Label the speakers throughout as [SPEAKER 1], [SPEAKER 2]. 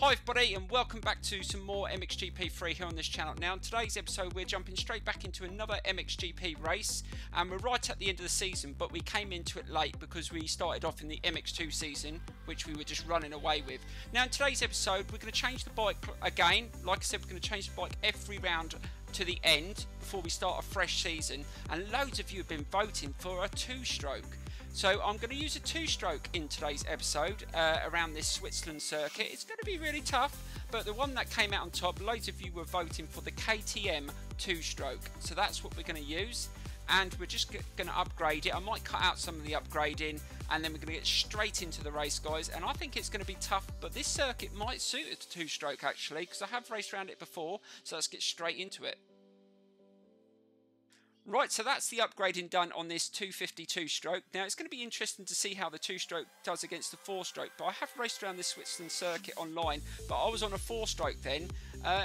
[SPEAKER 1] Hi everybody and welcome back to some more Mxgp3 here on this channel. Now in today's episode we're jumping straight back into another Mxgp race, and we're right at the end of the season, but we came into it late because we started off in the MX2 season, which we were just running away with. Now in today's episode we're going to change the bike again. Like I said, we're going to change the bike every round to the end before we start a fresh season, and loads of you have been voting for a two-stroke. So I'm going to use a two-stroke in today's episode around this Switzerland circuit. It's going to be really tough, but the one that came out on top, loads of you were voting for the KTM two-stroke. So that's what we're going to use, and we're just going to upgrade it. I might cut out some of the upgrading, and then we're going to get straight into the race, guys. And I think it's going to be tough, but this circuit might suit a two-stroke actually, because I have raced around it before. So let's get straight into it. Right, so that's the upgrading done on this 252 stroke. Now it's going to be interesting to see how the two-stroke does against the four-stroke, but I have raced around this Switzerland circuit online, but I was on a four-stroke then.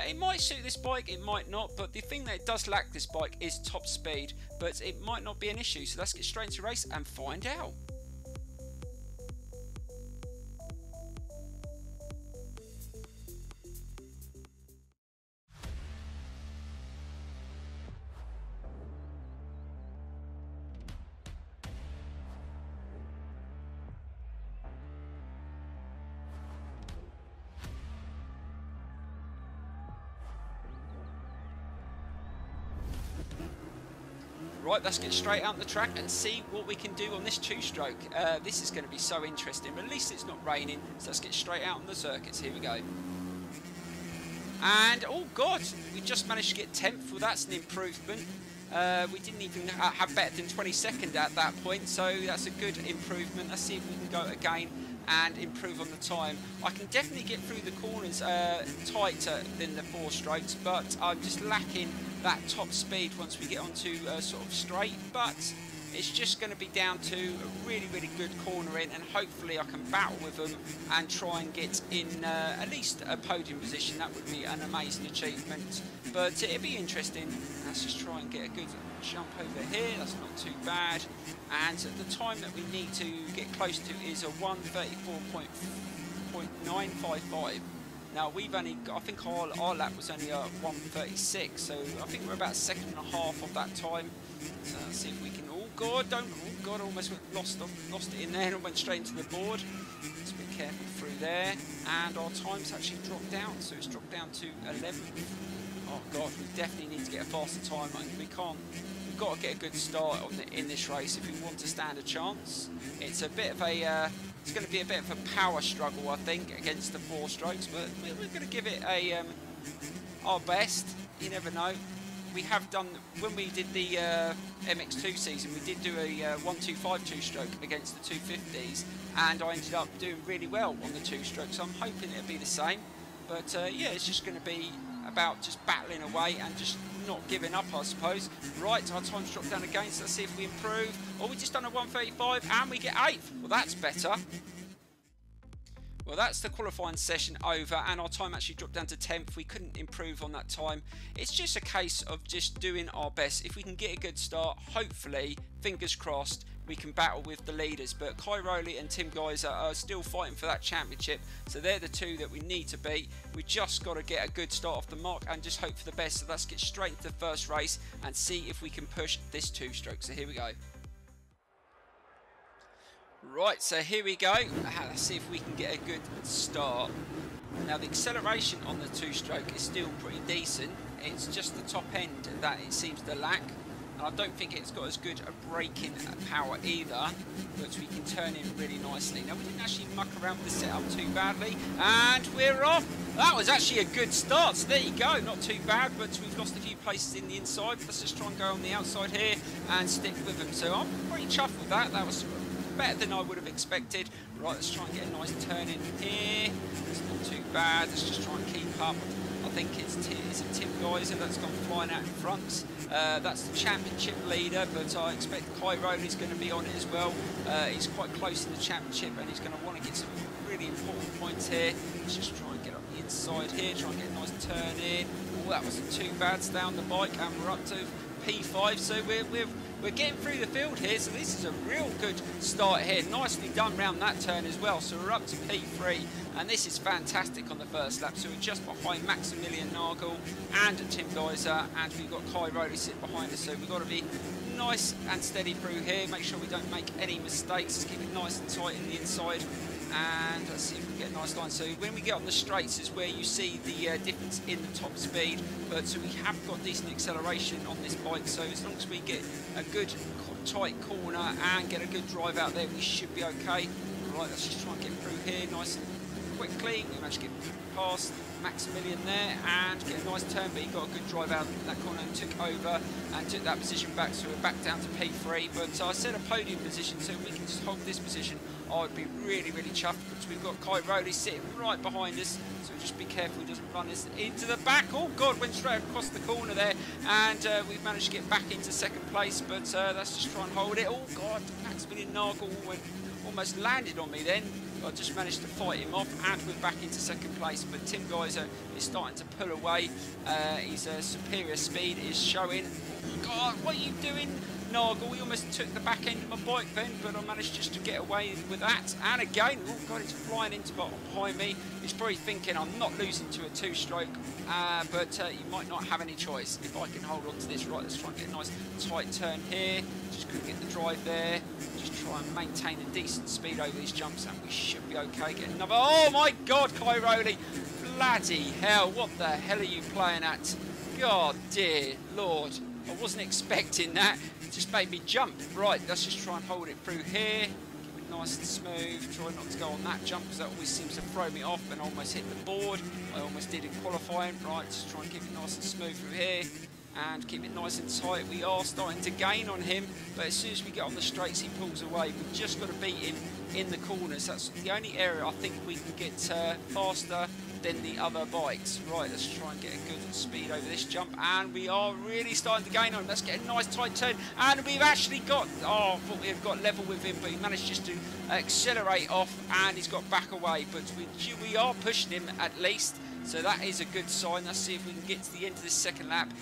[SPEAKER 1] It might suit this bike, it might not, but the thing that it does lack this bike is top speed, but it might not be an issue. So let's get straight into race and find out. Right, let's get straight out on the track and see what we can do on this two-stroke. This is going to be so interesting, but at least it's not raining, so let's get straight out on the circuits. Here we go. And, oh God, we just managed to get 10th. Well, that's an improvement. We didn't even have better than 22nd at that point, so that's a good improvement. Let's see if we can go again and improve on the time. I can definitely get through the corners tighter than the four strokes, but I'm just lacking that top speed once we get onto sort of straight. But it's just going to be down to a really good cornering, and hopefully I can battle with them and try and get in at least a podium position. That would be an amazing achievement, but it'd be interesting. Let's just try and get a good jump over here. That's not too bad, and the time that we need to get close to is a 1:34.955. Now we've only got, I think our lap was only a 1:36, so I think we're about a second and a half of that time. So let's see if we can. Oh God, don't! Oh God, almost lost it in there and went straight into the board. Let's be careful through there, and our time's actually dropped down, so it's dropped down to 11th. Oh God, we definitely need to get a faster time. We can't. We've got to get a good start in this race if we want to stand a chance. It's a bit of a. It's going to be a bit of a power struggle, I think, against the four strokes, but we're going to give it a our best. You never know. We have done, when we did the MX2 season, we did do a 1:25 two-stroke against the 250s, and I ended up doing really well on the two-stroke, so I'm hoping it'll be the same. But yeah, it's just going to be about just battling away and just not giving up, I suppose. Right, our time's dropped down again, so let's see if we improve. Oh, we just done a 1:35 and we get 8th. Well, that's better. Well, that's the qualifying session over, and our time actually dropped down to 10th. We couldn't improve on that time. It's just a case of just doing our best. If we can get a good start, hopefully, fingers crossed, we can battle with the leaders. But Kai Rowley and Tim Geyser are still fighting for that championship, so they're the two that we need to beat. We just got to get a good start off the mark and just hope for the best. So let's get straight into the first race and see if we can push this two-stroke. So here we go. Right, so here we go. Let's see if we can get a good start. Now the acceleration on the two-stroke is still pretty decent. It's just the top end that it seems to lack, and I don't think it's got as good a braking power either, but we can turn in really nicely. Now we didn't actually muck around with the setup too badly, and we're off. That was actually a good start, so there you go, not too bad, but we've lost a few places in the inside. Let's just try and go on the outside here and stick with them. So I'm pretty chuffed with that. That was better than I would have expected. Right, let's try and get a nice turn in here. It's not too bad. Let's just try and keep up. I think it's Tim Geyser that's gone flying out in front. That's the championship leader, but I expect Kai Rowley's going to be on it as well. He's quite close in the championship, and he's going to want to get some really important points here. Let's just try and get up the inside here, try and get a nice turn in. Oh, that wasn't too bad. Stay on the bike, and we're up to P5, so we're getting through the field here, so this is a real good start here. Nicely done round that turn as well, so we're up to P3, and this is fantastic on the first lap. So we're just behind Maximilian Nagel and Tim Geyser, and we've got Kai Rowley sitting behind us. So we've got to be nice and steady through here. Make sure we don't make any mistakes. Just keep it nice and tight in the inside. And let's see if we get a nice line. So when we get on the straights is where you see the difference in the top speed. But so we have got decent acceleration on this bike. So as long as we get a good tight corner and get a good drive out there, we should be okay. Right, let's just try and get through here nice and quickly. We managed to get past Maximilian there and get a nice turn, but he got a good drive out that corner and took over and took that position back. So we're back down to P3. But I said a podium position, so if we can just hold this position, I would be really, really chuffed, because we've got Kai Rowley sitting right behind us, so just be careful he doesn't run us into the back. Oh God, went straight across the corner there, and we've managed to get back into second place, but let's just try and hold it. Oh God, Maximilian Nagel almost landed on me then. I just managed to fight him off, and we're back into second place. But Tim Geyser is starting to pull away. His superior speed is showing. Oh God, what are you doing, Nagel? He almost took the back end of my bike then, but I managed just to get away with that. And again, oh God, it's flying into behind me. He's probably thinking I'm not losing to a two-stroke, but you might not have any choice if I can hold on to this. Right, let's try and get a nice tight turn here. Just couldn't get the drive there. Just try and maintain a decent speed over these jumps, and we should be okay. Get another. Oh my God, Kai Rowley! Bloody hell! What the hell are you playing at? God dear Lord! I wasn't expecting that. It just made me jump. Right, let's just try and hold it through here. Keep it nice and smooth. Try not to go on that jump, because that always seems to throw me off and almost hit the board. I almost did in qualifying. Right, just try and keep it nice and smooth through here. And keep it nice and tight. We are starting to gain on him, but as soon as we get on the straights, he pulls away. We've just got to beat him in the corners. That's the only area I think we can get faster than the other bikes. Right, let's try and get a good speed over this jump, and we are really starting to gain on him. Let's get a nice tight turn, and we've actually got, oh, I thought we had got level with him, but he managed just to accelerate off, and he's got back away. But we are pushing him at least, so that is a good sign. Let's see if we can get to the end of this second lap.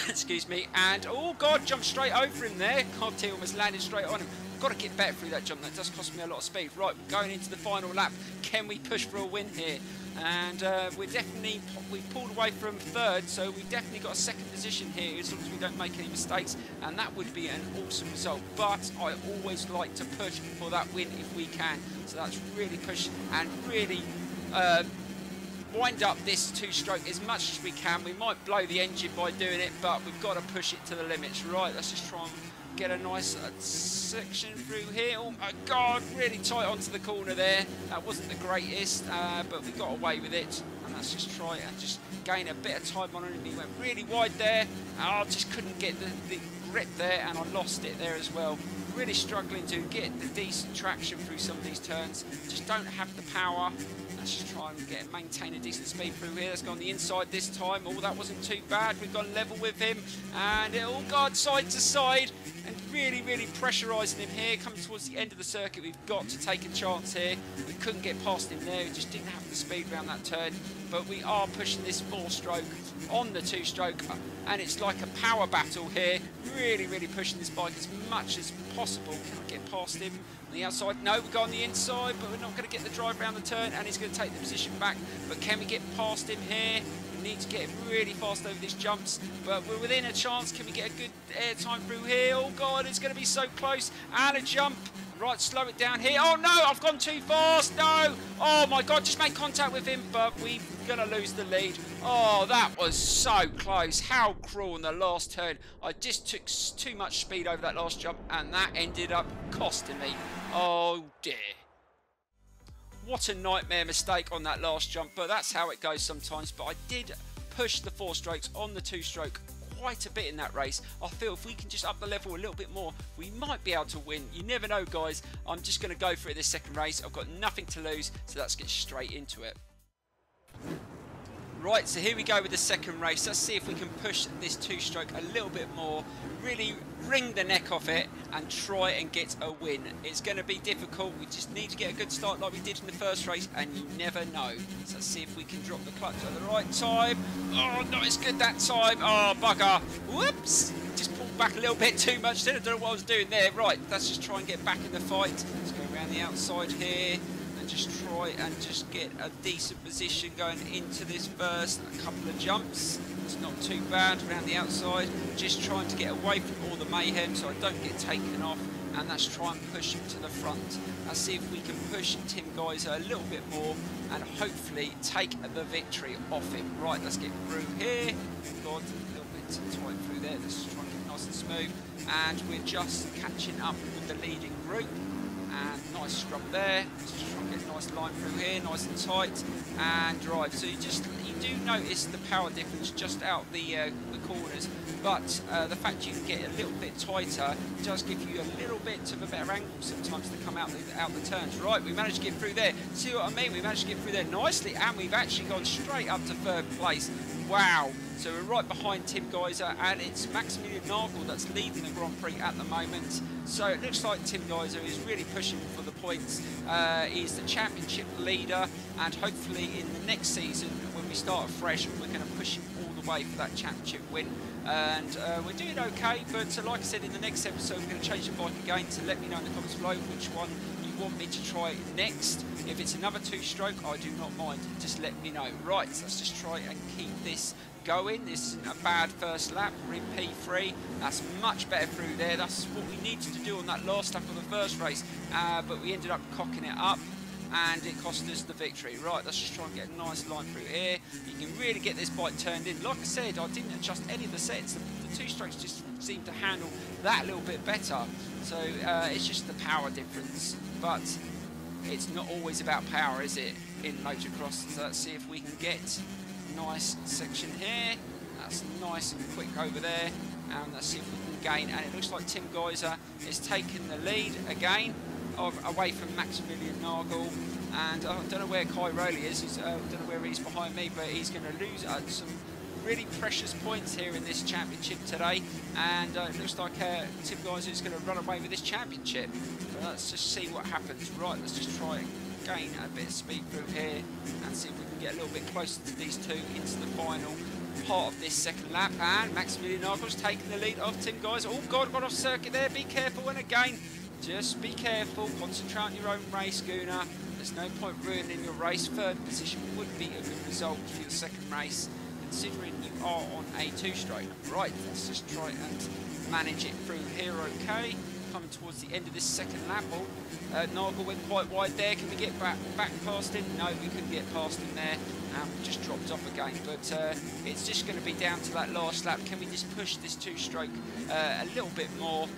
[SPEAKER 1] Excuse me, and oh God, jumped straight over him there. He almost landed straight on him. Got to get better through that jump. That does cost me a lot of speed. Right, going into the final lap. Can we push for a win here? And we've pulled away from third, so we've definitely got a second position here as long as we don't make any mistakes, and that would be an awesome result. But I always like to push for that win if we can. So that's really push and really wind up this two-stroke as much as we can. We might blow the engine by doing it, but we've got to push it to the limits. Right, let's just try and get a nice section through here. Oh my God, really tight onto the corner there. That wasn't the greatest, but we got away with it. And let's just try and just gain a bit of time on him. He went really wide there. I just couldn't get the grip there, and I lost it there as well. Really struggling to get the decent traction through some of these turns. Just don't have the power. Let's just try and maintain a decent speed through here. Let's go on the inside this time. Oh, that wasn't too bad. We've gone level with him, and it all got side to side, and really, really pressurising him here. Coming towards the end of the circuit, we've got to take a chance here. We couldn't get past him there. We just didn't have the speed around that turn. But we are pushing this four-stroke on the two-stroke, and it's like a power battle here. Really, really pushing this bike as much as possible. Can I get past him on the outside? No, we go on the inside, but we're not going to get the drive around the turn, and he's going to take the position back. But can we get past him here? We need to get really fast over these jumps, but we're within a chance. Can we get a good air time through here? Oh God, it's going to be so close. And a jump. Right, slow it down here. Oh no, I've gone too fast. No. Oh my God, just made contact with him, but we're going to lose the lead. Oh, that was so close. How cruel in the last turn. I just took too much speed over that last jump, and that ended up costing me. Oh dear. What a nightmare mistake on that last jump, but that's how it goes sometimes. But I did push the four strokes on the two-stroke quite a bit in that race. I feel if we can just up the level a little bit more, we might be able to win. You never know, guys. I'm just going to go for it this second race. I've got nothing to lose, so let's get straight into it. Right, so here we go with the second race. Let's see if we can push this two-stroke a little bit more, really wring the neck off it and try and get a win. It's going to be difficult. We just need to get a good start like we did in the first race, and you never know. So let's see if we can drop the clutch at the right time. Oh, not as good that time. Oh, bugger. Whoops. Just pulled back a little bit too much. Then I don't know what I was doing there. Right, let's just try and get back in the fight. Let's go around the outside here. and just try and just get a decent position going into this first couple of jumps. It's not too bad around the outside, just trying to get away from all the mayhem so I don't get taken off, and let's try and push him to the front. Let's see if we can push Tim Geyser a little bit more and hopefully take the victory off him. Right, let's get through here. God, a little bit tight through there. Let's try and get it nice and smooth. And we're just catching up with the leading group. And nice scrub there. Let's just try and get a nice line through here, nice and tight, and drive. So you do notice the power difference just out the corners, but the fact you can get a little bit tighter does give you a little bit of a better angle sometimes to come out the turns. Right, we managed to get through there. See what I mean? We managed to get through there nicely, and we've actually gone straight up to 3rd place. Wow. So we're right behind Tim Geyser, and it's Maximilian Nagel that's leading the Grand Prix at the moment. So it looks like Tim Geyser is really pushing for the points. He's the championship leader, and hopefully in the next season, when we start afresh, we're going to push him all the way for that championship win. And we're doing okay, but like I said, in the next episode, we're going to change the bike again. So let me know in the comments below which one you want me to try next. If it's another 2-stroke, I do not mind. Just let me know. Right, so let's just try and keep this going. This isn't a bad first lap. We're in P3. That's much better through there. That's what we needed to do on that last lap of the first race, but we ended up cocking it up, and it cost us the victory. Right, let's just try and get a nice line through here. You can really get this bike turned in. Like I said, I didn't adjust any of the sets. The 2-strokes just seem to handle that a little bit better. So it's just the power difference. But it's not always about power, is it, in motocross? So let's see if we can get a nice section here. That's nice and quick over there. And let's see if we can gain. And it looks like Tim Geyser is taking the lead again, away from Maximilian Nagel. And I don't know where Kai Rowley is. I don't know where he's behind me, but he's going to lose some really precious points here in this championship today. And it looks like Tim Geyser is going to run away with this championship. So let's just see what happens. Right, let's just try and gain a bit of speed through here and see if we can get a little bit closer to these two into the final part of this second lap. And Maximilian Nagel's taking the lead of Tim Geyser. Oh God, got off circuit there. Be careful. And again, just be careful. Concentrate on your own race, Gooner. There's no point ruining your race. 3rd position would be a good result for your second race, considering you are on a 2-stroke. Right, let's just try and manage it through here. Okay, coming towards the end of this second lap. Nagel went quite wide there. Can we get back past him? No, we couldn't get past him there. We just dropped off again. But it's just going to be down to that last lap. Can we just push this 2-stroke a little bit more?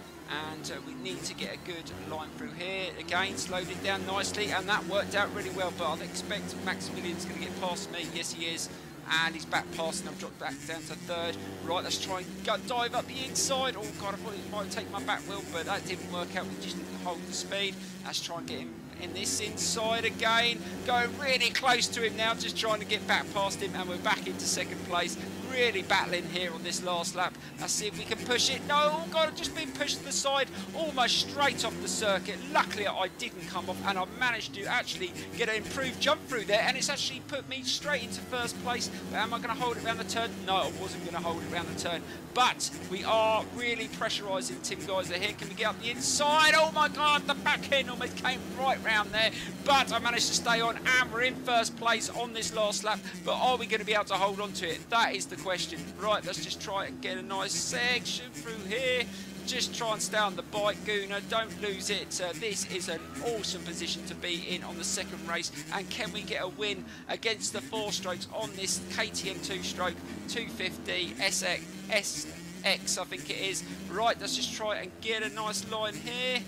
[SPEAKER 1] And we need to get a good line through here. Again, slowed it down nicely, and that worked out really well. But I expect Maximilian's going to get past me. Yes, he is. And he's back past, and I've dropped back down to 3rd. Right, let's try and dive up the inside. Oh God, I thought it might take my back wheel, but that didn't work out. We just need to hold the speed. Let's try and get him in this inside again. Going really close to him now, just trying to get back past him, and we're back into 2nd place. Really battling here on this last lap. Let's see if we can push it. No, oh God, I've just been pushed to the side, almost straight off the circuit. Luckily, I didn't come off, and I managed to actually get an improved jump through there, and it's actually put me straight into 1st place. But am I going to hold it around the turn? No, I wasn't going to hold it around the turn. But we are really pressurising Tim Geyser here. Can we get up the inside? Oh my God, the back end almost came right round there. But I managed to stay on, and we're in 1st place on this last lap. But are we going to be able to hold on to it? That is the question. Right, let's just try and get a nice section through here. Just try and stay on the bike, Gooner. Don't lose it. This is an awesome position to be in on the 2nd race. And can we get a win against the 4-strokes on this KTM 2-stroke 250 SX, I think it is. Right, let's just try and get a nice line here.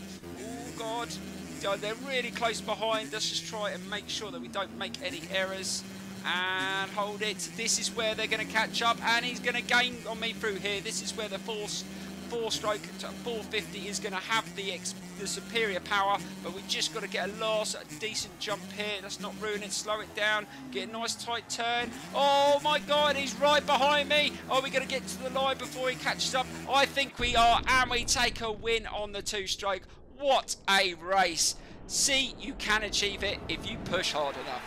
[SPEAKER 1] Oh God, they're really close behind. Let's just try and make sure that we don't make any errors. And hold it. This is where they're going to catch up, and he's going to gain on me through here. This is where the 4-stroke 450 is going to have the superior power, but we've just got to get a decent jump here. Let's not ruin it. Slow it down. Get a nice tight turn. Oh my God, he's right behind me. Are we going to get to the line before he catches up? I think we are, and we take a win on the 2-stroke. What a race. See, you can achieve it if you push hard enough.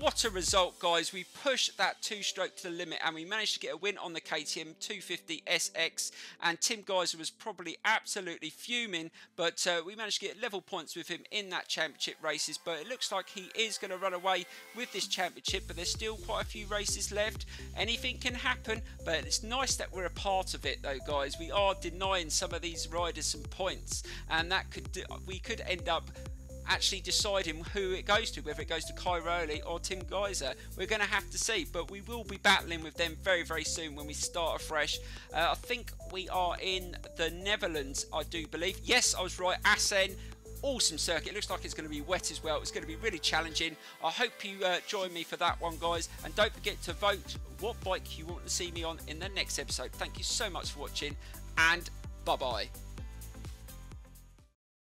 [SPEAKER 1] what a result, guys. We pushed that 2-stroke to the limit and we managed to get a win on the KTM 250 SX, and Tim Geiser was probably absolutely fuming, but we managed to get level points with him in that championship races. But it looks like he is going to run away with this championship, but there's still quite a few races left. Anything can happen, but it's nice that we're a part of it though, guys. We are denying some of these riders some points, and that we could end up actually deciding who it goes to, whether it goes to Cairoli or Tim Geiser. We're going to have to see, but we will be battling with them very, very soon when we start afresh. I think we are in the Netherlands, I do believe. Yes, I was right, Assen. Awesome circuit. It looks like it's going to be wet as well. It's going to be really challenging. I hope you join me for that one, guys, and don't forget to vote what bike you want to see me on in the next episode. Thank you so much for watching, and bye bye.